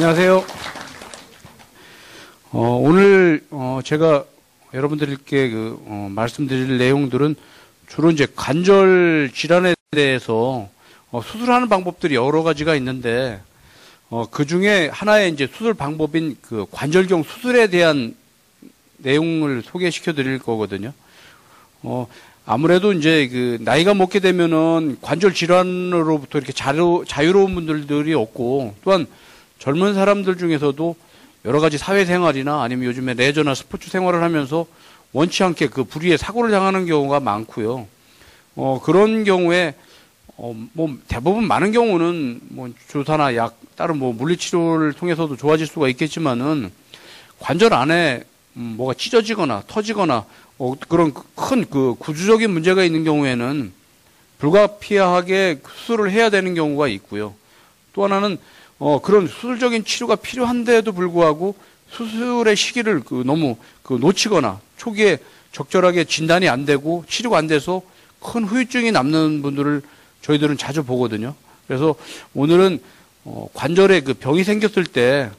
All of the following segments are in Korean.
안녕하세요. 오늘 제가 여러분들께 말씀드릴 내용들은 주로 이제 관절 질환에 대해서 수술하는 방법들이 여러 가지가 있는데 그 중에 하나의 이제 수술 방법인 그 관절경 수술에 대한 내용을 소개시켜 드릴 거거든요. 아무래도 이제 그 나이가 먹게 되면은 관절 질환으로부터 이렇게 자유로운 분들이 없고, 또한 젊은 사람들 중에서도 여러 가지 사회생활이나 아니면 요즘에 레저나 스포츠 생활을 하면서 원치 않게 그 불의의 사고를 당하는 경우가 많고요. 그런 경우에 뭐 대부분 많은 경우는 뭐 주사나 약, 다른 뭐 물리치료를 통해서도 좋아질 수가 있겠지만은 관절 안에 뭐가 찢어지거나 터지거나 그런 큰 그 구조적인 문제가 있는 경우에는 불가피하게 수술을 해야 되는 경우가 있고요. 또 하나는 그런 수술적인 치료가 필요한데도 불구하고 수술의 시기를 너무 놓치거나 초기에 적절하게 진단이 안 되고 치료가 안 돼서 큰 후유증이 남는 분들을 저희들은 자주 보거든요. 그래서 오늘은 관절에 그 병이 생겼을 때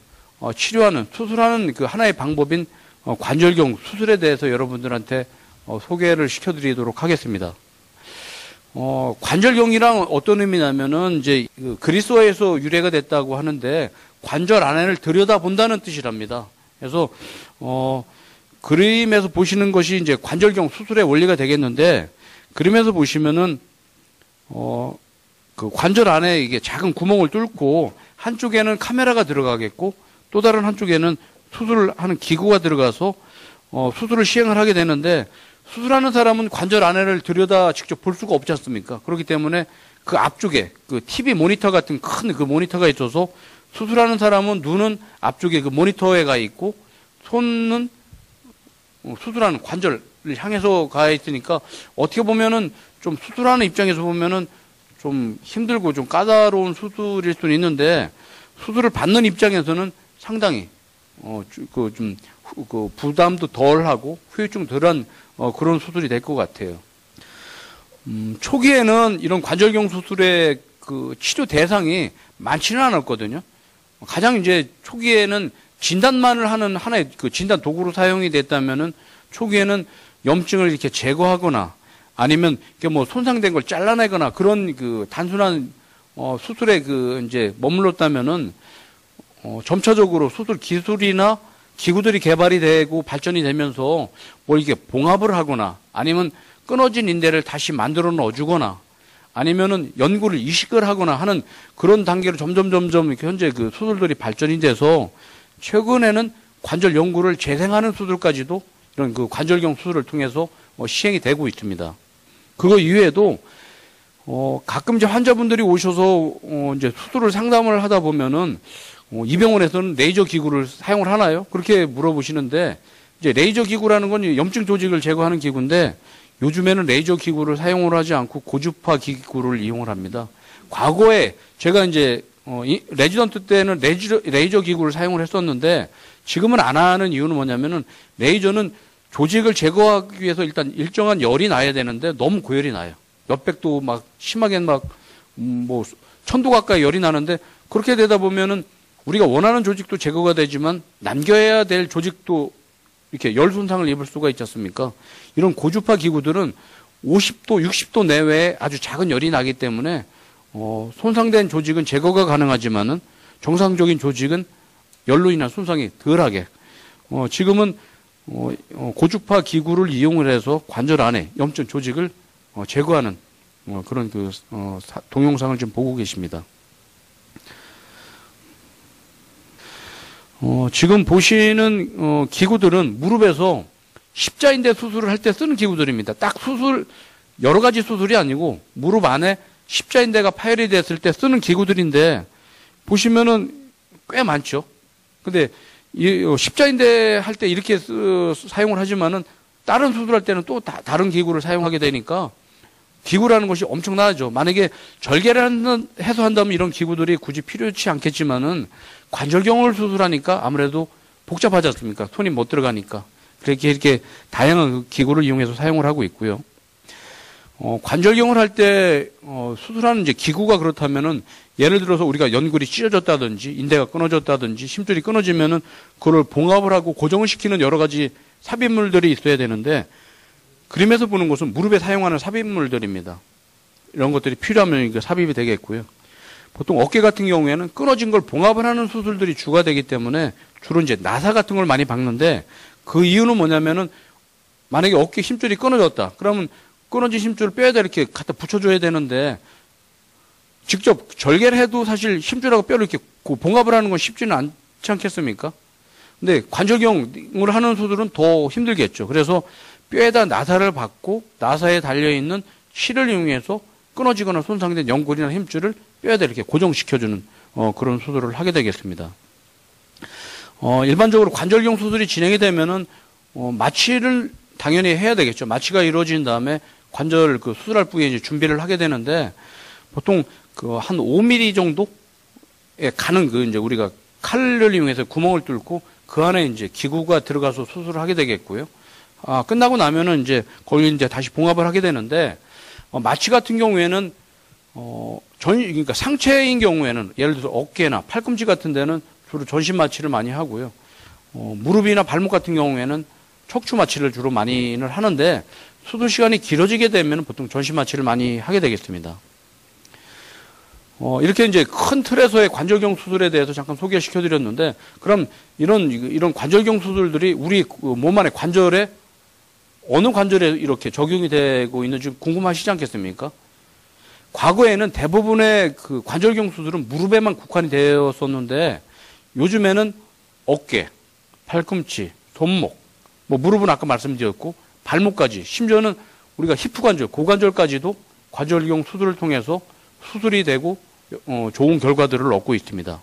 치료하는, 수술하는 그 하나의 방법인 관절경 수술에 대해서 여러분들한테 소개를 시켜드리도록 하겠습니다. 관절경이랑 어떤 의미냐면은 이제 그리스어에서 유래가 됐다고 하는데 관절 안을 들여다본다는 뜻이랍니다. 그래서 그림에서 보시는 것이 이제 관절경 수술의 원리가 되겠는데, 그림에서 보시면은 그 관절 안에 이게 작은 구멍을 뚫고 한쪽에는 카메라가 들어가겠고 또 다른 한쪽에는 수술을 하는 기구가 들어가서 수술을 시행을 하게 되는데, 수술하는 사람은 관절 안을 들여다 직접 볼 수가 없지 않습니까? 그렇기 때문에 그 앞쪽에 그 TV 모니터 같은 큰 그 모니터가 있어서 수술하는 사람은 눈은 앞쪽에 그 모니터에 가 있고 손은 수술하는 관절을 향해서 가 있으니까 어떻게 보면은 좀 수술하는 입장에서 보면은 좀 힘들고 좀 까다로운 수술일 수는 있는데, 수술을 받는 입장에서는 상당히 좀 부담도 덜하고 후유증 덜한 그런 수술이 될 것 같아요. 초기에는 이런 관절경 수술의 그 치료 대상이 많지는 않았거든요. 가장 이제 초기에는 진단만을 하는 하나의 그 진단 도구로 사용이 됐다면은 초기에는 염증을 이렇게 제거하거나 아니면 이렇게 뭐 손상된 걸 잘라내거나 그런 그 단순한 수술에 그 이제 머물렀다면은 점차적으로 수술 기술이나 기구들이 개발이 되고 발전이 되면서 뭐 이게 봉합을 하거나 아니면 끊어진 인대를 다시 만들어 넣어주거나 아니면은 연구를 이식을 하거나 하는 그런 단계로 점점 현재 그 수술들이 발전이 돼서 최근에는 관절 연구를 재생하는 수술까지도 이런 그 관절경 수술을 통해서 시행이 되고 있습니다. 그거 이외에도 가끔 이제 환자분들이 오셔서 이제 수술을 상담을 하다 보면은 이 병원에서는 레이저 기구를 사용을 하나요? 그렇게 물어보시는데, 이제 레이저 기구라는 건 염증 조직을 제거하는 기구인데 요즘에는 레이저 기구를 사용을 하지 않고 고주파 기구를 이용을 합니다. 과거에 제가 이제 레지던트 때는 레이저 기구를 사용을 했었는데 지금은 안 하는 이유는 뭐냐면은 레이저는 조직을 제거하기 위해서 일단 일정한 열이 나야 되는데 너무 고열이 나요. 몇백도 막 심하게는 막 뭐 1000도 가까이 열이 나는데, 그렇게 되다 보면은 우리가 원하는 조직도 제거가 되지만 남겨야 될 조직도 이렇게 열 손상을 입을 수가 있지 않습니까? 이런 고주파 기구들은 50도, 60도 내외에 아주 작은 열이 나기 때문에 손상된 조직은 제거가 가능하지만은 정상적인 조직은 열로 인한 손상이 덜하게 지금은 고주파 기구를 이용을 해서 관절 안에 염증 조직을 제거하는 그런 그 동영상을 지금 보고 계십니다. 지금 보시는 기구들은 무릎에서 십자인대 수술을 할 때 쓰는 기구들입니다. 딱 수술, 여러 가지 수술이 아니고 무릎 안에 십자인대가 파열이 됐을 때 쓰는 기구들인데 보시면은 꽤 많죠. 근데 이 십자인대 할 때 이렇게 사용을 하지만은 다른 수술할 때는 또 다른 기구를 사용하게 되니까 기구라는 것이 엄청나죠. 만약에 절개를 해서 한다면 이런 기구들이 굳이 필요치 않겠지만은 관절경을 수술하니까 아무래도 복잡하지 않습니까? 손이 못 들어가니까. 그렇게 이렇게 다양한 기구를 이용해서 사용을 하고 있고요. 관절경을 할 때 수술하는 이제 기구가 그렇다면은 예를 들어서 우리가 연골이 찢어졌다든지 인대가 끊어졌다든지 심줄이 끊어지면은 그걸 봉합을 하고 고정을 시키는 여러 가지 삽입물들이 있어야 되는데 그림에서 보는 것은 무릎에 사용하는 삽입물들입니다. 이런 것들이 필요하면 삽입이 되겠고요. 보통 어깨 같은 경우에는 끊어진 걸 봉합을 하는 수술들이 주가 되기 때문에 주로 이제 나사 같은 걸 많이 박는데 그 이유는 뭐냐면은 만약에 어깨 힘줄이 끊어졌다. 그러면 끊어진 힘줄을 뼈에다 이렇게 갖다 붙여줘야 되는데 직접 절개를 해도 사실 힘줄하고 뼈를 이렇게 봉합을 하는 건 쉽지는 않지 않겠습니까? 근데 관절경을 하는 수술은 더 힘들겠죠. 그래서 뼈에다 나사를 박고 나사에 달려있는 실을 이용해서 끊어지거나 손상된 연골이나 힘줄을 뼈에다 이렇게 고정시켜주는 그런 수술을 하게 되겠습니다. 일반적으로 관절경 수술이 진행이 되면은 마취를 당연히 해야 되겠죠. 마취가 이루어진 다음에 관절 수술할 부위에 이제 준비를 하게 되는데 보통 한 5mm 정도에 가는 이제 우리가 칼을 이용해서 구멍을 뚫고 그 안에 이제 기구가 들어가서 수술을 하게 되겠고요. 끝나고 나면은 이제 거기 이제 다시 봉합을 하게 되는데 마취 같은 경우에는 그러니까 상체인 경우에는 예를 들어서 어깨나 팔꿈치 같은 데는 주로 전신 마취를 많이 하고요. 무릎이나 발목 같은 경우에는 척추 마취를 주로 많이는 하는데 수술 시간이 길어지게 되면 보통 전신 마취를 많이 하게 되겠습니다. 이렇게 이제 큰 틀에서의 관절경 수술에 대해서 잠깐 소개시켜 드렸는데 그럼 이런 관절경 수술들이 우리 몸 안의 관절에 어느 관절에 이렇게 적용이 되고 있는지 궁금하시지 않겠습니까? 과거에는 대부분의 관절경 수술은 무릎에만 국한이 되었었는데 요즘에는 어깨, 팔꿈치, 손목, 무릎은 아까 말씀드렸고 발목까지 심지어는 우리가 히프 관절, 고관절까지도 관절경 수술을 통해서 수술이 되고 좋은 결과들을 얻고 있습니다.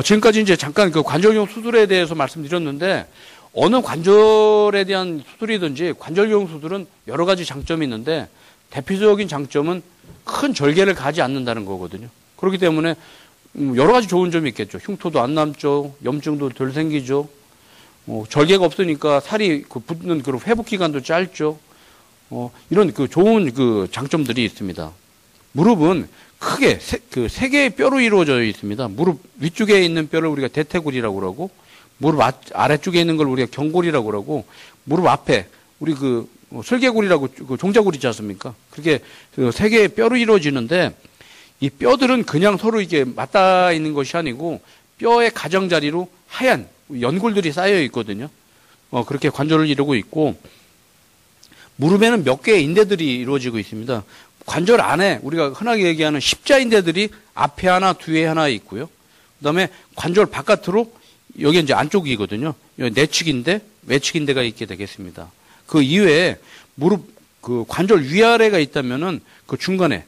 지금까지 이제 잠깐 관절경 수술에 대해서 말씀드렸는데 어느 관절에 대한 수술이든지 관절경 수술은 여러 가지 장점이 있는데 대표적인 장점은 큰 절개를 가지 않는다는 거거든요. 그렇기 때문에 여러 가지 좋은 점이 있겠죠. 흉터도 안 남죠. 염증도 덜 생기죠. 절개가 없으니까 살이 붙는 회복 기간도 짧죠. 이런 좋은 장점들이 있습니다. 무릎은 크게 세 개의 뼈로 이루어져 있습니다. 무릎 위쪽에 있는 뼈를 우리가 대퇴골이라고 그러고 무릎 아래쪽에 있는 걸 우리가 경골이라고 그러고 무릎 앞에 우리 설계골이라고 종자골 있지 않습니까? 그렇게 세 개의 뼈로 이루어지는데 이 뼈들은 그냥 서로 이게 맞닿아 있는 것이 아니고 뼈의 가장자리로 하얀 연골들이 쌓여 있거든요. 그렇게 관절을 이루고 있고 무릎에는 몇 개의 인대들이 이루어지고 있습니다. 관절 안에 우리가 흔하게 얘기하는 십자인대들이 앞에 하나 뒤에 하나 있고요. 그다음에 관절 바깥으로 여기 이제 안쪽이거든요. 내측인대, 외측인대가 있게 되겠습니다. 그 이외에 무릎 관절 위아래가 있다면은 그 중간에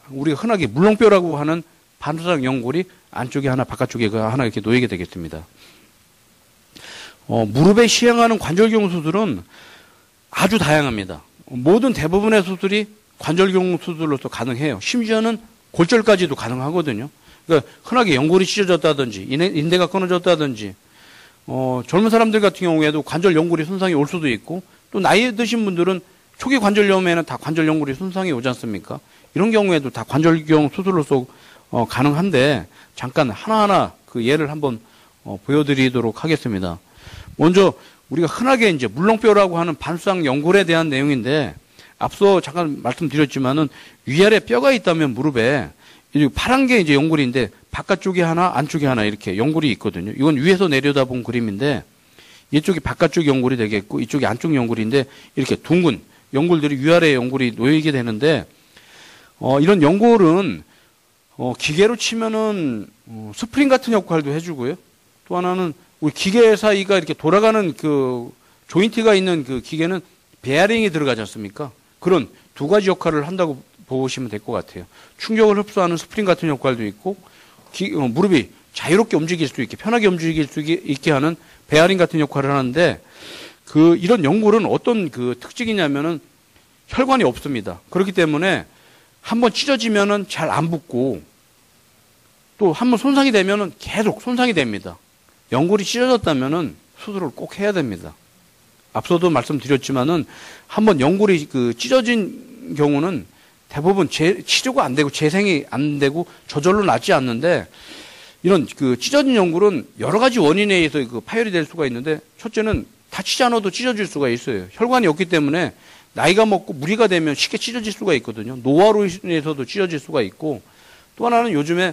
우리가 흔하게 물렁뼈라고 하는 반사상 연골이 안쪽에 하나 바깥쪽에 하나 이렇게 놓이게 되겠습니다. 무릎에 시행하는 관절경 수술은 아주 다양합니다. 모든 대부분의 수술이 관절경 수술로서 가능해요. 심지어는 골절까지도 가능하거든요. 그러니까 흔하게 연골이 찢어졌다든지 인대가 끊어졌다든지 젊은 사람들 같은 경우에도 관절 연골이 손상이 올 수도 있고 또 나이 드신 분들은 초기 관절염에는 다 관절 연골이 손상이 오지 않습니까? 이런 경우에도 다 관절경 수술로서 가능한데 잠깐 하나하나 그 예를 한번 보여드리도록 하겠습니다. 먼저 우리가 흔하게 이제 물렁뼈라고 하는 반수상 연골에 대한 내용인데 앞서 잠깐 말씀드렸지만은 위아래 뼈가 있다면 무릎에 파란 게 이제 연골인데 바깥쪽에 하나 안쪽에 하나 이렇게 연골이 있거든요. 이건 위에서 내려다본 그림인데 이쪽이 바깥쪽 연골이 되겠고 이쪽이 안쪽 연골인데 이렇게 둥근 연골들이 위아래 연골이 놓이게 되는데 이런 연골은 기계로 치면은 스프링 같은 역할도 해주고요. 또 하나는 우리 기계 사이가 이렇게 돌아가는 조인트가 있는 기계는 베어링이 들어가지 않습니까? 그런 두 가지 역할을 한다고 보시면 될 것 같아요. 충격을 흡수하는 스프링 같은 역할도 있고 무릎이 자유롭게 움직일 수 있게 편하게 움직일 수 있게 하는 베어링 같은 역할을 하는데 이런 연골은 어떤 특징이냐면은 혈관이 없습니다. 그렇기 때문에 한번 찢어지면은 잘 안 붙고 또 한번 손상이 되면은 계속 손상이 됩니다. 연골이 찢어졌다면은 수술을 꼭 해야 됩니다. 앞서도 말씀드렸지만은 한번 연골이 그 찢어진 경우는 대부분 치료가 안 되고 재생이 안 되고 저절로 낫지 않는데 이런 그 찢어진 연골은 여러 가지 원인에 의해서 그 파열이 될 수가 있는데 첫째는 다치지 않아도 찢어질 수가 있어요. 혈관이 없기 때문에 나이가 먹고 무리가 되면 쉽게 찢어질 수가 있거든요. 노화로 인해서도 찢어질 수가 있고 또 하나는 요즘에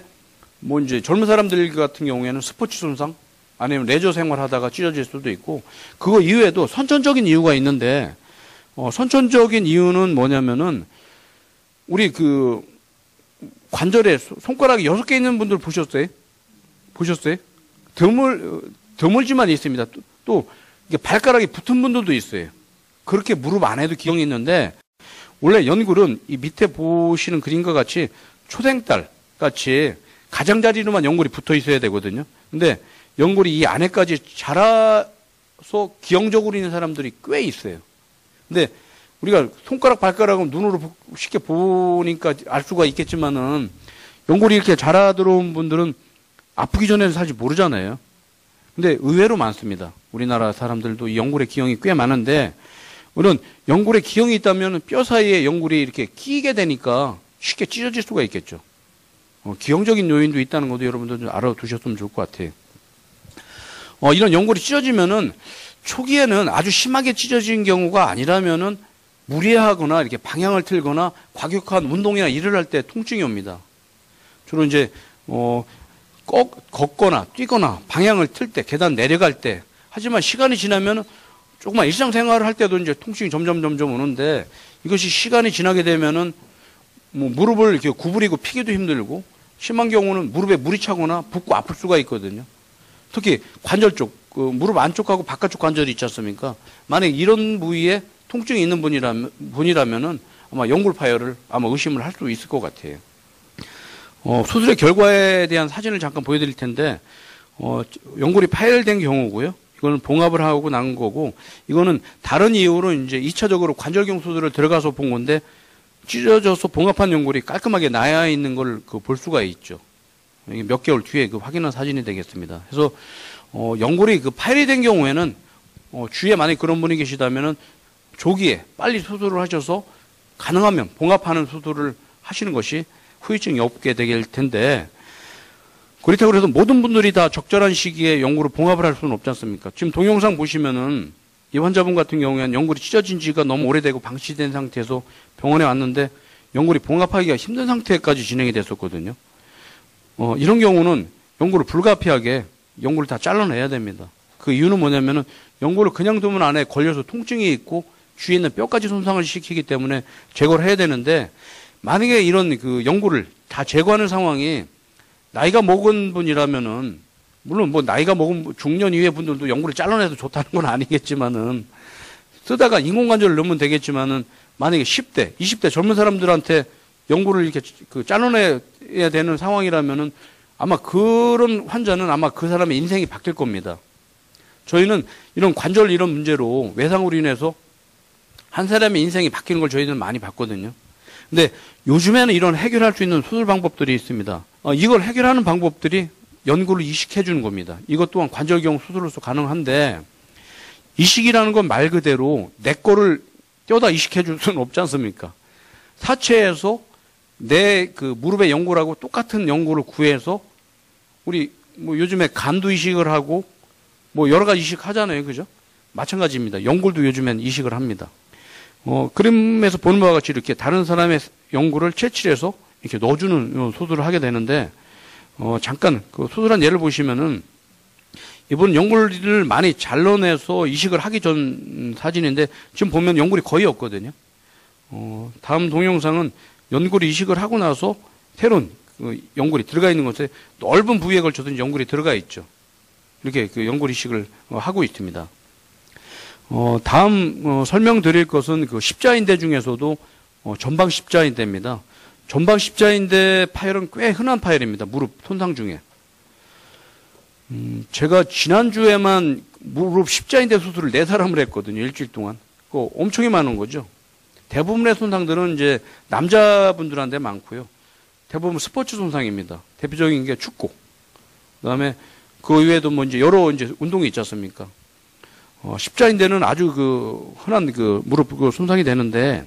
뭐 이제 젊은 사람들 같은 경우에는 스포츠 손상 아니면 레저 생활 하다가 찢어질 수도 있고 그거 이외에도 선천적인 이유가 있는데 선천적인 이유는 뭐냐면은 우리 그 관절에 손가락이 6개 있는 분들 보셨어요? 드물지만 있습니다. 또 이게 발가락이 붙은 분들도 있어요. 그렇게 무릎 안에도 기형이 있는데 원래 연골은 이 밑에 보시는 그림과 같이 초생달 같이 가장자리로만 연골이 붙어 있어야 되거든요. 근데 연골이 이 안에까지 자라서 기형적으로 있는 사람들이 꽤 있어요. 근데 우리가 손가락, 발가락은 눈으로 쉽게 보니까 알 수가 있겠지만은 연골이 이렇게 자라 들어온 분들은 아프기 전에는 사실 모르잖아요. 근데 의외로 많습니다. 우리나라 사람들도 이 연골에 기형이 꽤 많은데 우리는 연골에 기형이 있다면 뼈 사이에 연골이 이렇게 끼게 되니까 쉽게 찢어질 수가 있겠죠. 기형적인 요인도 있다는 것도 여러분들 좀 알아두셨으면 좋을 것 같아요. 이런 연골이 찢어지면은 초기에는 아주 심하게 찢어진 경우가 아니라면은 무리하거나 이렇게 방향을 틀거나 과격한 운동이나 일을 할 때 통증이 옵니다. 주로 이제 걷거나 뛰거나 방향을 틀 때, 계단 내려갈 때. 하지만 시간이 지나면 조금만 일상생활을 할 때도 이제 통증이 점점 오는데 이것이 시간이 지나게 되면은 뭐 무릎을 이렇게 구부리고 피기도 힘들고 심한 경우는 무릎에 물이 차거나 붓고 아플 수가 있거든요. 특히 관절 쪽, 그 무릎 안쪽하고 바깥쪽 관절이 있지 않습니까? 만약 이런 부위에 통증이 있는 분이라면은 아마 연골 파열을 아마 의심을 할 수 있을 것 같아요. 수술의 결과에 대한 사진을 잠깐 보여드릴 텐데, 연골이 파열된 경우고요. 이거는 봉합을 하고 난 거고, 이거는 다른 이유로 이제 2차적으로 관절경 수술을 들어가서 본 건데, 찢어져서 봉합한 연골이 깔끔하게 나야 있는 걸 볼 수가 있죠. 몇 개월 뒤에 그 확인한 사진이 되겠습니다. 그래서, 연골이 그 파열이 된 경우에는, 주위에 만약 그런 분이 계시다면은, 조기에 빨리 수술을 하셔서 가능하면 봉합하는 수술을 하시는 것이 후유증이 없게 될 텐데 그렇다고 해서 모든 분들이 다 적절한 시기에 연골을 봉합을 할 수는 없지 않습니까? 지금 동영상 보시면은 이 환자분 같은 경우에는 연골이 찢어진 지가 너무 오래되고 방치된 상태에서 병원에 왔는데 연골이 봉합하기가 힘든 상태까지 진행이 됐었거든요. 이런 경우는 연골을 불가피하게 연골을 다 잘라내야 됩니다. 그 이유는 뭐냐면은 연골을 그냥 두면 안에 걸려서 통증이 있고 주위에 있는 뼈까지 손상을 시키기 때문에 제거를 해야 되는데 만약에 이런 그 연골을 다 제거하는 상황이 나이가 먹은 분이라면은 물론 뭐 나이가 먹은 중년 이후의 분들도 연골을 잘라내도 좋다는 건 아니겠지만은 쓰다가 인공관절을 넣으면 되겠지만은 만약에 10대, 20대 젊은 사람들한테 연골을 이렇게 그 잘라내야 되는 상황이라면은 아마 그런 환자는 아마 그 사람의 인생이 바뀔 겁니다. 저희는 이런 관절 이런 문제로 외상으로 인해서 한 사람의 인생이 바뀌는 걸 저희는 많이 봤거든요. 근데 요즘에는 이런 해결할 수 있는 수술 방법들이 있습니다. 이걸 해결하는 방법들이 연골을 이식해 주는 겁니다. 이것 또한 관절경 수술로서 가능한데 이식이라는 건 말 그대로 내 거를 떼어다 이식해 줄 수는 없지 않습니까? 사체에서 내 그 무릎의 연골하고 똑같은 연골을 구해서 우리 뭐 요즘에 간도 이식을 하고 뭐 여러 가지 이식 하잖아요. 그죠? 마찬가지입니다. 연골도 요즘엔 이식을 합니다. 그림에서 보는 바와 같이 이렇게 다른 사람의 연골을 채취해서 이렇게 넣어주는 수술을 하게 되는데, 잠깐 그 수술한 예를 보시면은 이분 연골을 많이 잘라내서 이식을 하기 전 사진인데 지금 보면 연골이 거의 없거든요. 다음 동영상은 연골이 이식을 하고 나서 새로운 그 연골이 들어가 있는 곳에 넓은 부위에 걸쳐서 연골이 들어가 있죠. 이렇게 그 연골 이식을 하고 있습니다. 다음 설명드릴 것은 그 십자인대 중에서도 전방 십자인대입니다. 전방 십자인대 파열은 꽤 흔한 파열입니다. 무릎 손상 중에. 제가 지난주에만 무릎 십자인대 수술을 4사람을 했거든요. 일주일 동안. 그거 엄청이 많은 거죠. 대부분의 손상들은 이제 남자분들한테 많고요. 대부분 스포츠 손상입니다. 대표적인 게 축구. 그다음에 그 외에도 뭐 이제 여러 이제 운동이 있지 않습니까? 십자인대는 아주 그 흔한 그 무릎 그 손상이 되는데,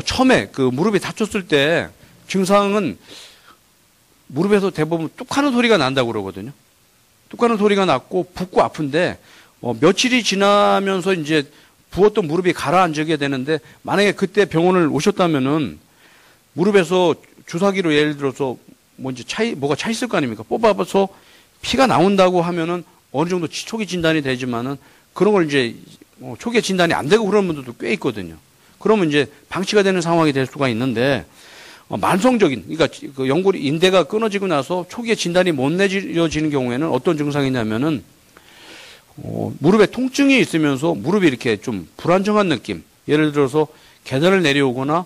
처음에 그 무릎이 다쳤을 때 증상은 무릎에서 대부분 뚝 하는 소리가 난다고 그러거든요. 뚝 하는 소리가 났고 붓고 아픈데, 며칠이 지나면서 이제 부었던 무릎이 가라앉게 되는데, 만약에 그때 병원을 오셨다면은 무릎에서 주사기로 예를 들어서 뭐가 차 있을 거 아닙니까? 뽑아서 피가 나온다고 하면은 어느 정도 초기 진단이 되지만은 그런 걸 이제 초기에 진단이 안 되고 그런 분들도 꽤 있거든요. 그러면 이제 방치가 되는 상황이 될 수가 있는데, 만성적인, 그러니까 그 연골이 인대가 끊어지고 나서 초기에 진단이 못 내려지는 경우에는 어떤 증상이냐면은, 무릎에 통증이 있으면서 무릎이 이렇게 좀 불안정한 느낌. 예를 들어서 계단을 내려오거나,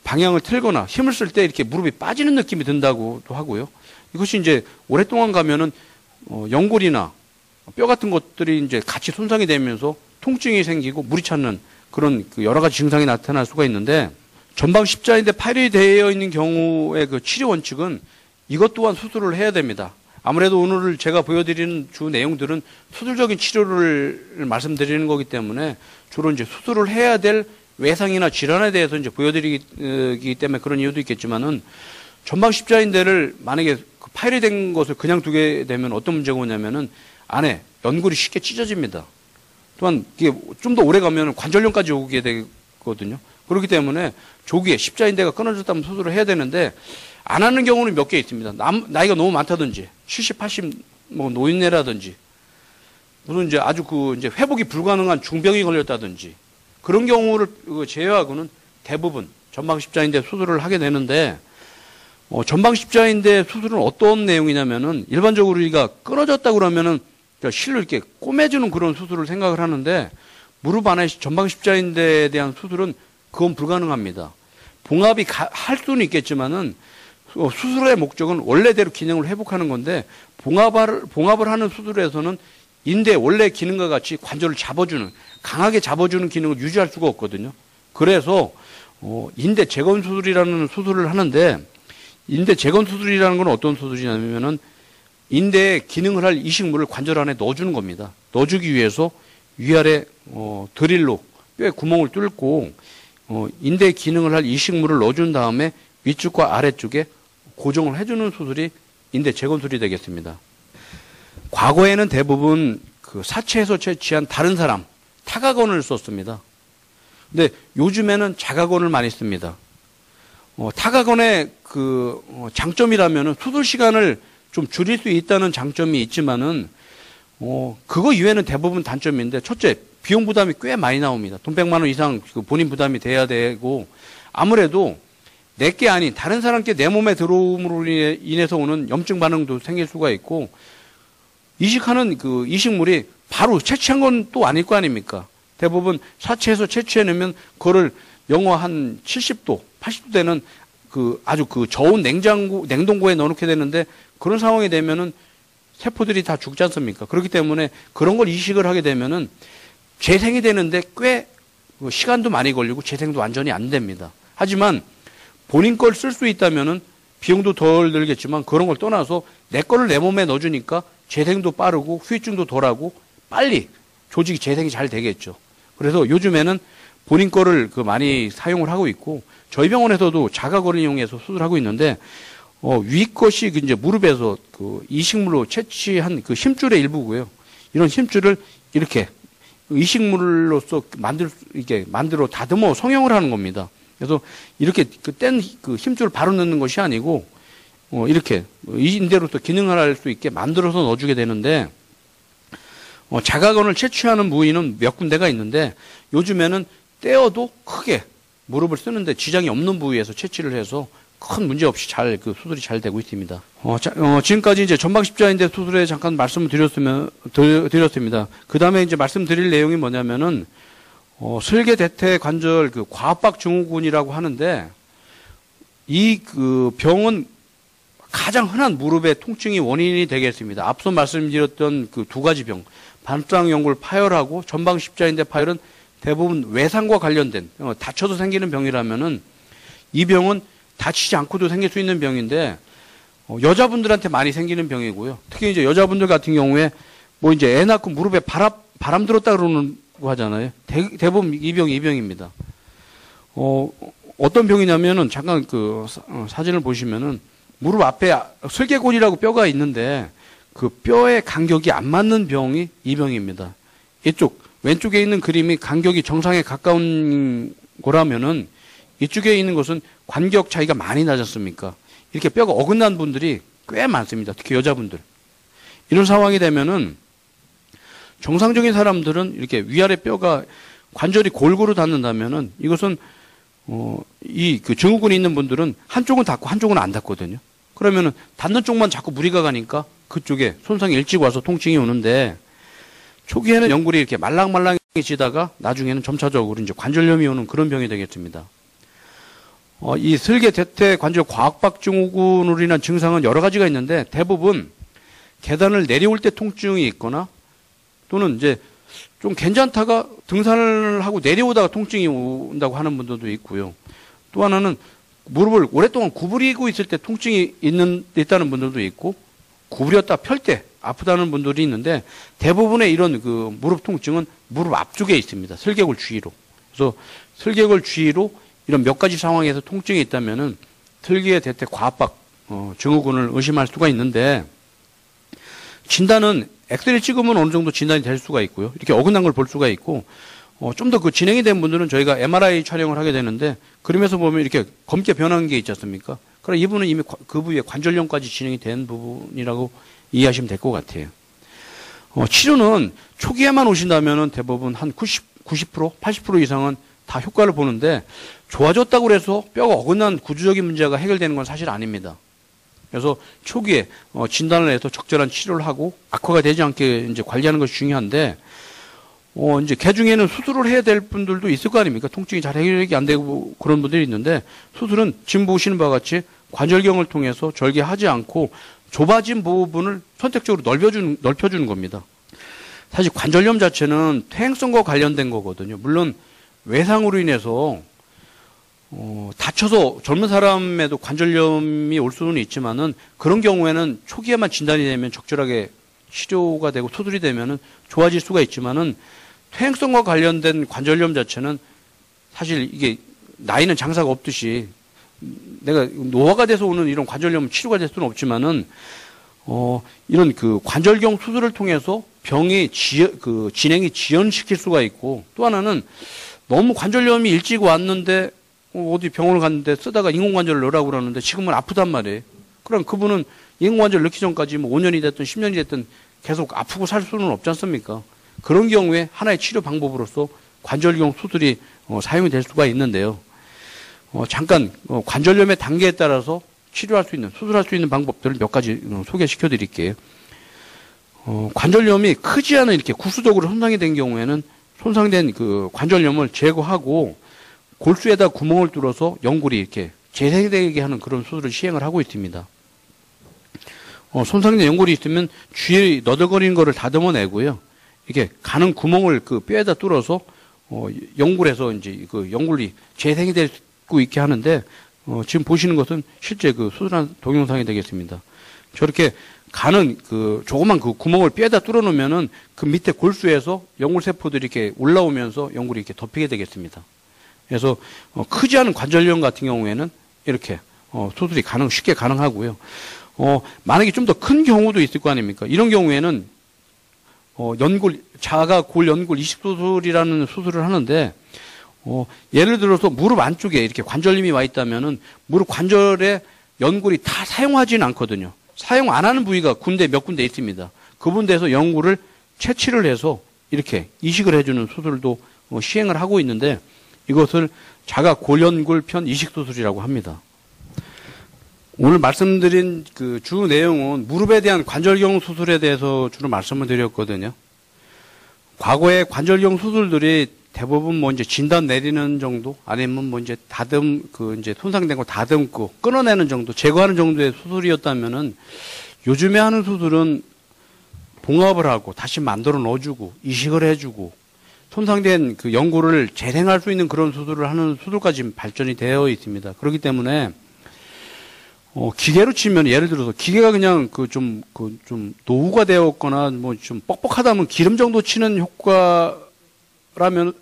방향을 틀거나 힘을 쓸 때 이렇게 무릎이 빠지는 느낌이 든다고도 하고요. 이것이 이제 오랫동안 가면은, 연골이나 뼈 같은 것들이 이제 같이 손상이 되면서 통증이 생기고 물이 차는 그런 그 여러 가지 증상이 나타날 수가 있는데, 전방 십자인대 파열이 되어 있는 경우의 그 치료 원칙은 이것 또한 수술을 해야 됩니다. 아무래도 오늘 제가 보여드리는 주 내용들은 수술적인 치료를 말씀드리는 거기 때문에 주로 이제 수술을 해야 될 외상이나 질환에 대해서 이제 보여드리기 때문에 그런 이유도 있겠지만은, 전방 십자인대를 만약에 그 파열이 된 것을 그냥 두게 되면 어떤 문제가 오냐면은 안에 연골이 쉽게 찢어집니다. 또한 이게 좀 더 오래 가면 관절염까지 오게 되거든요. 그렇기 때문에 조기에 십자인대가 끊어졌다면 수술을 해야 되는데, 안 하는 경우는 몇 개 있습니다. 나이가 너무 많다든지, 70, 80, 노인네라든지, 무슨 이제 아주 이제 회복이 불가능한 중병이 걸렸다든지, 그런 경우를 제외하고는 대부분 전방 십자인대 수술을 하게 되는데, 전방 십자인대 수술은 어떤 내용이냐면은, 일반적으로 우리가 끊어졌다 그러면은 실로 이렇게 꼬매주는 그런 수술을 생각을 하는데, 무릎 안에 전방 십자인대에 대한 수술은 그건 불가능합니다. 봉합이 할 수는 있겠지만은, 수술의 목적은 원래대로 기능을 회복하는 건데, 봉합을 하는 수술에서는 인대 원래 기능과 같이 관절을 강하게 잡아주는 기능을 유지할 수가 없거든요. 그래서, 인대 재건 수술이라는 수술을 하는데, 인대 재건 수술이라는 건 어떤 수술이냐면은, 인대에 기능을 할 이식물을 관절 안에 넣어주는 겁니다. 넣어주기 위해서 위아래, 드릴로 뼈에 구멍을 뚫고, 인대에 기능을 할 이식물을 넣어준 다음에 위쪽과 아래쪽에 고정을 해주는 수술이 인대 재건술이 되겠습니다. 과거에는 대부분 그 사체에서 채취한 다른 사람, 타각원을 썼습니다. 근데 요즘에는 자각원을 많이 씁니다. 타각원의 장점이라면은 수술 시간을 좀 줄일 수 있다는 장점이 있지만은, 그거 이외에는 대부분 단점인데, 첫째, 비용 부담이 꽤 많이 나옵니다. 돈 100만 원 이상 본인 부담이 돼야 되고, 아무래도 내게 아닌 다른 사람께 내 몸에 들어옴으로 인해서 오는 염증 반응도 생길 수가 있고, 이식하는 그 이식물이 바로 채취한 건 또 아닐 거 아닙니까? 대부분 사체에서 채취해내면 그거를 영하 한 70도, 80도 되는 아주 저온 냉동고에 넣어놓게 되는데, 그런 상황이 되면은 세포들이 다 죽지 않습니까? 그렇기 때문에 그런 걸 이식을 하게 되면은 재생이 되는데 꽤 시간도 많이 걸리고 재생도 완전히 안 됩니다. 하지만 본인 걸 쓸 수 있다면은 비용도 덜 들겠지만, 그런 걸 떠나서 내 거를 내 몸에 넣어주니까 재생도 빠르고 후유증도 덜하고 빨리 조직이 재생이 잘 되겠죠. 그래서 요즘에는 본인 거를 많이 사용을 하고 있고, 저희 병원에서도 자가거를 이용해서 수술하고 있는데, 위 것이 이제 무릎에서 이식물로 채취한 힘줄의 일부고요. 이런 힘줄을 이렇게 이식물로서 만들어 다듬어 성형을 하는 겁니다. 그래서 이렇게 뗀 힘줄을 바로 넣는 것이 아니고, 이렇게 인대로서 기능을 할 수 있게 만들어서 넣어주게 되는데, 자가건을 채취하는 부위는 몇 군데가 있는데, 요즘에는 떼어도 크게 무릎을 쓰는데 지장이 없는 부위에서 채취를 해서 큰 문제 없이 수술이 잘 되고 있습니다. 지금까지 이제 전방 십자인대 수술에 잠깐 말씀을 드렸습니다. 그 다음에 이제 말씀드릴 내용이 뭐냐면은, 슬개 대퇴 관절 과압박 증후군이라고 하는데, 이 병은 가장 흔한 무릎의 통증이 원인이 되겠습니다. 앞서 말씀드렸던 두 가지 병, 반상 연골 파열하고 전방 십자인대 파열은 대부분 외상과 관련된, 다쳐서 생기는 병이라면은, 이 병은 다치지 않고도 생길 수 있는 병인데, 여자분들한테 많이 생기는 병이고요. 특히 이제 여자분들 같은 경우에 이제 애 낳고 무릎에 바람 들었다 그러는 거 하잖아요. 대부분 이 병이 이 병입니다. 어떤 병이냐면은 잠깐 그 사진을 보시면은 무릎 앞에 슬개골이라고 뼈가 있는데 그 뼈의 간격이 안 맞는 병이 이 병입니다. 이쪽 왼쪽에 있는 그림이 간격이 정상에 가까운 거라면은 이쪽에 있는 것은 간격 차이가 많이 나졌습니까? 이렇게 뼈가 어긋난 분들이 꽤 많습니다. 특히 여자분들. 이런 상황이 되면은 정상적인 사람들은 이렇게 위아래 뼈가 관절이 골고루 닿는다면은 이것은 이 그 증후군이 있는 분들은 한쪽은 닿고 한쪽은 안 닿거든요. 그러면은 닿는 쪽만 자꾸 무리가 가니까 그쪽에 손상이 일찍 와서 통증이 오는데 초기에는 연골이 이렇게 말랑말랑해지다가 나중에는 점차적으로 이제 관절염이 오는 그런 병이 되겠습니다. 이 슬개 대퇴 관절 과학박 증후군으로 인한 증상은 여러 가지가 있는데 대부분 계단을 내려올 때 통증이 있거나 또는 이제 좀 괜찮다가 등산을 하고 내려오다가 통증이 온다고 하는 분들도 있고요. 또 하나는 무릎을 오랫동안 구부리고 있을 때 통증이 있다는 분들도 있고 구부렸다 펼 때 아프다는 분들이 있는데 대부분의 이런 그 무릎 통증은 무릎 앞쪽에 있습니다. 슬개골 주위로. 그래서 슬개골 주위로 이런 몇 가지 상황에서 통증이 있다면은 슬개 대퇴 과압박 증후군을 의심할 수가 있는데 진단은 엑스레이 찍으면 어느 정도 진단이 될 수가 있고요. 이렇게 어긋난 걸 볼 수가 있고 좀 더 그 진행이 된 분들은 저희가 MRI 촬영을 하게 되는데 그림에서 보면 이렇게 검게 변한 게 있지 않습니까? 그럼 이분은 이미 그 부위에 관절염까지 진행이 된 부분이라고 이해하시면 될 것 같아요. 치료는 초기에만 오신다면은 대부분 한 90%, 80% 이상은 다 효과를 보는데 좋아졌다고 해서 뼈가 어긋난 구조적인 문제가 해결되는 건 사실 아닙니다. 그래서 초기에 진단을 해서 적절한 치료를 하고 악화가 되지 않게 이제 관리하는 것이 중요한데 이제 개 중에는 수술을 해야 될 분들도 있을 거 아닙니까? 통증이 잘 해결이 안 되고 그런 분들이 있는데 수술은 지금 보시는 바와 같이 관절경을 통해서 절개하지 않고 좁아진 부분을 선택적으로 넓혀주는 겁니다. 사실 관절염 자체는 퇴행성과 관련된 거거든요. 물론 외상으로 인해서 다쳐서 젊은 사람에도 관절염이 올 수는 있지만은 그런 경우에는 초기에만 진단이 되면 적절하게 치료가 되고 수술이 되면은 좋아질 수가 있지만은 퇴행성과 관련된 관절염 자체는 사실 이게 나이는 장사가 없듯이 내가 노화가 돼서 오는 이런 관절염은 치료가 될 수는 없지만은 이런 그 관절경 수술을 통해서 병이 진행이 지연시킬 수가 있고 또 하나는 너무 관절염이 일찍 왔는데 어디 병원을 갔는데 쓰다가 인공관절을 넣으라고 그러는데 지금은 아프단 말이에요. 그럼 그분은 인공관절 넣기 전까지 뭐 5년이 됐든 10년이 됐든 계속 아프고 살 수는 없지 않습니까? 그런 경우에 하나의 치료 방법으로서 관절경 수술이 사용이 될 수가 있는데요. 잠깐 관절염의 단계에 따라서 치료할 수 있는, 수술할 수 있는 방법들을 몇 가지 소개시켜 드릴게요. 관절염이 크지 않은 이렇게 구수적으로 손상이 된 경우에는 손상된 그 관절염을 제거하고 골수에다 구멍을 뚫어서 연골이 이렇게 재생되게 하는 그런 수술을 시행을 하고 있습니다. 손상된 연골이 있으면 주위에 너덜거리는 거를 다듬어내고요. 이렇게 가는 구멍을 그 뼈에다 뚫어서 연골에서 이제 그 연골이 재생이 되고 있게 하는데 지금 보시는 것은 실제 그 수술한 동영상이 되겠습니다. 저렇게 가는 그 조그만 그 구멍을 뼈에다 뚫어 놓으면은 그 밑에 골수에서 연골 세포들이 이렇게 올라오면서 연골이 이렇게 덮이게 되겠습니다. 그래서 크지 않은 관절염 같은 경우에는 이렇게 수술이 쉽게 가능하고요. 만약에 좀 더 큰 경우도 있을 거 아닙니까? 이런 경우에는 자가 골 연골 이식 수술이라는 수술을 하는데 예를 들어서 무릎 안쪽에 이렇게 관절염이 와 있다면은 무릎 관절에 연골이 다 사용하지는 않거든요. 사용 안 하는 부위가 몇 군데 있습니다. 그 부분에서 연골을 채취를 해서 이렇게 이식을 해주는 수술도 시행을 하고 있는데 이것을 자가 골연골 편 이식 수술이라고 합니다. 오늘 말씀드린 그 주 내용은 무릎에 대한 관절경 수술에 대해서 주로 말씀을 드렸거든요. 과거에 관절경 수술들이 대부분 뭐 이제 진단 내리는 정도 아니면 뭐 이제 이제 손상된 거 다듬고 끊어내는 정도, 제거하는 정도의 수술이었다면은 요즘에 하는 수술은 봉합을 하고 다시 만들어 넣어주고 이식을 해주고 손상된 그 연골을 재생할 수 있는 그런 수술을 하는 수술까지 발전이 되어 있습니다. 그렇기 때문에 기계로 치면 예를 들어서 기계가 그냥 좀 노후가 되었거나 뭐 좀 뻑뻑하다면 기름 정도 치는 효과라면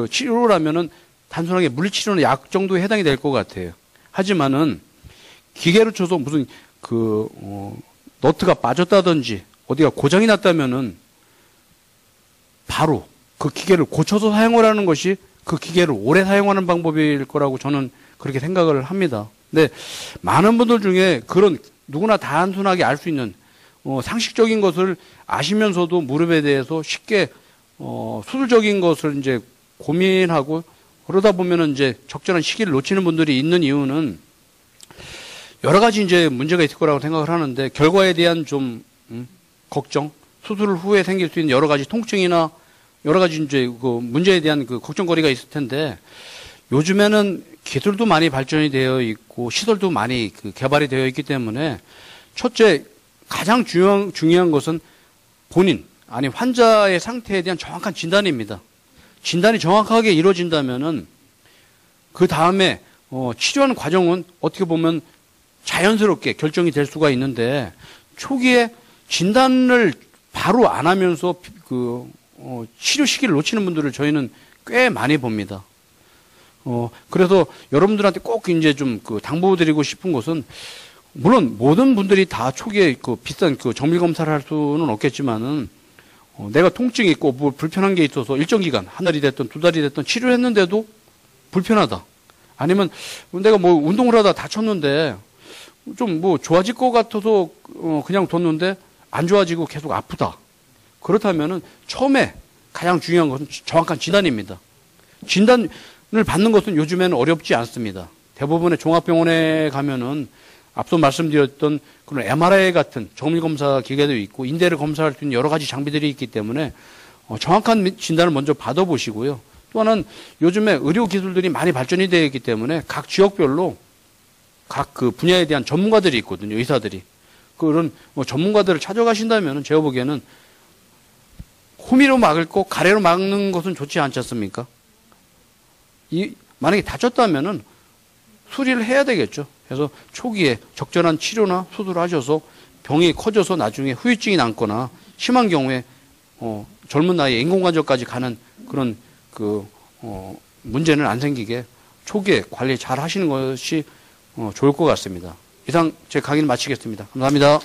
치료라면은 단순하게 물리치료는 약 정도에 해당이 될 것 같아요. 하지만은 기계로 쳐서 무슨 너트가 빠졌다든지 어디가 고장이 났다면은 바로 그 기계를 고쳐서 사용을 하는 것이 그 기계를 오래 사용하는 방법일 거라고 저는 그렇게 생각을 합니다. 근데 많은 분들 중에 그런 누구나 단순하게 알 수 있는 상식적인 것을 아시면서도 무릎에 대해서 쉽게 수술적인 것을 이제 고민하고 그러다 보면은 이제 적절한 시기를 놓치는 분들이 있는 이유는 여러 가지 이제 문제가 있을 거라고 생각을 하는데 결과에 대한 좀 걱정, 수술 후에 생길 수 있는 여러 가지 통증이나 여러 가지 이제 그 문제에 대한 그 걱정거리가 있을 텐데 요즘에는 기술도 많이 발전이 되어 있고 시설도 많이 개발이 되어 있기 때문에 첫째 가장 중요한 것은 본인 아니 환자의 상태에 대한 정확한 진단입니다. 진단이 정확하게 이루어진다면은 그 다음에 치료하는 과정은 어떻게 보면 자연스럽게 결정이 될 수가 있는데 초기에 진단을 바로 안 하면서 치료 시기를 놓치는 분들을 저희는 꽤 많이 봅니다. 그래서 여러분들한테 꼭 이제 좀 당부드리고 싶은 것은 물론 모든 분들이 다 초기에 비싼 정밀 검사를 할 수는 없겠지만은 내가 통증이 있고 뭐 불편한 게 있어서 일정 기간 한 달이 됐든 두 달이 됐든 치료를 했는데도 불편하다. 아니면 내가 뭐 운동을 하다 다쳤는데 좀 뭐 좋아질 것 같아서 그냥 뒀는데 안 좋아지고 계속 아프다. 그렇다면은 처음에 가장 중요한 것은 정확한 진단입니다. 진단을 받는 것은 요즘에는 어렵지 않습니다. 대부분의 종합병원에 가면은 앞서 말씀드렸던 그런 MRI 같은 정밀검사 기계도 있고 인대를 검사할 수 있는 여러 가지 장비들이 있기 때문에 정확한 진단을 먼저 받아보시고요. 또 하나는 요즘에 의료 기술들이 많이 발전이 되어 있기 때문에 각 지역별로 각 분야에 대한 전문가들이 있거든요. 의사들이. 그런 전문가들을 찾아가신다면 제가 보기에는 호미로 막을 거 가래로 막는 것은 좋지 않지 않습니까? 만약에 다쳤다면은 수리를 해야 되겠죠. 그래서 초기에 적절한 치료나 수술을 하셔서 병이 커져서 나중에 후유증이 남거나 심한 경우에 젊은 나이에 인공관절까지 가는 그런 문제는 안 생기게 초기에 관리 잘 하시는 것이 좋을 것 같습니다. 이상 제 강의를 마치겠습니다. 감사합니다.